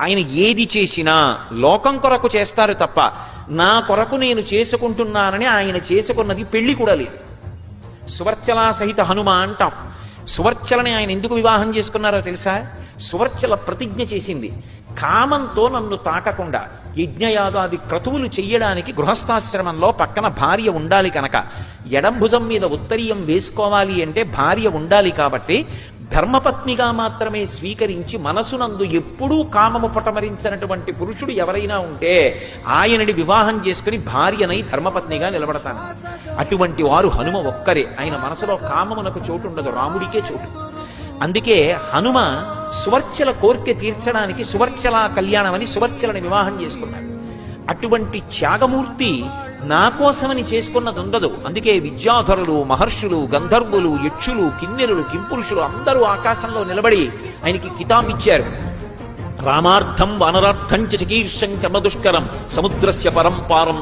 ఆయన ఏది చేసినా లోకం కొరకు చేస్తారు తప్ప నా కొరకు నేను చేసుకుంటున్నానని ఆయన చేసుకున్నది పెళ్లి కూడా లేదు. సువర్చలా సహిత హనుమ అంటాం. సువర్చలని ఆయన ఎందుకు వివాహం చేసుకున్నారో తెలుసా? సువర్చల ప్రతిజ్ఞ చేసింది, కామంతో నన్ను తాకకుండా యజ్ఞయాగాది క్రతువులు చెయ్యడానికి గృహస్థాశ్రమంలో పక్కన భార్య ఉండాలి కనుక, ఎడం భుజం మీద ఉత్తరీయం వేసుకోవాలి అంటే భార్య ఉండాలి కాబట్టి ధర్మపత్నిగా మాత్రమే స్వీకరించి మనసునందు ఎప్పుడూ కామము పటమరించినటువంటి పురుషుడు ఎవరైనా ఉంటే ఆయనని వివాహం చేసుకుని భార్యనై ధర్మపత్నిగా నిలబడతాను. అటువంటి వారు హనుమ ఒక్కరే. ఆయన మనసులో కామమునకు చోటు ఉండదు, రాముడికే చోటు. అందుకే హనుమ సువర్చల కోర్కె తీర్చడానికి సువర్చల కళ్యాణం అని సువర్చలని వివాహం చేసుకున్నాడు. అటువంటి త్యాగమూర్తి నా కోసమని చేసుకున్నది ఉండదు. అందుకే విద్యాధరులు, మహర్షులు, గంధర్వులు, యక్షులు, కిన్నెరులు, కింపురుషులు అందరూ ఆకాశంలో నిలబడి ఆయనకి కితాబిచ్చారు. రామార్థం వానరార్థం చ చికీర్షం కర్మ దుష్కరం సముద్రస్య పరంపారం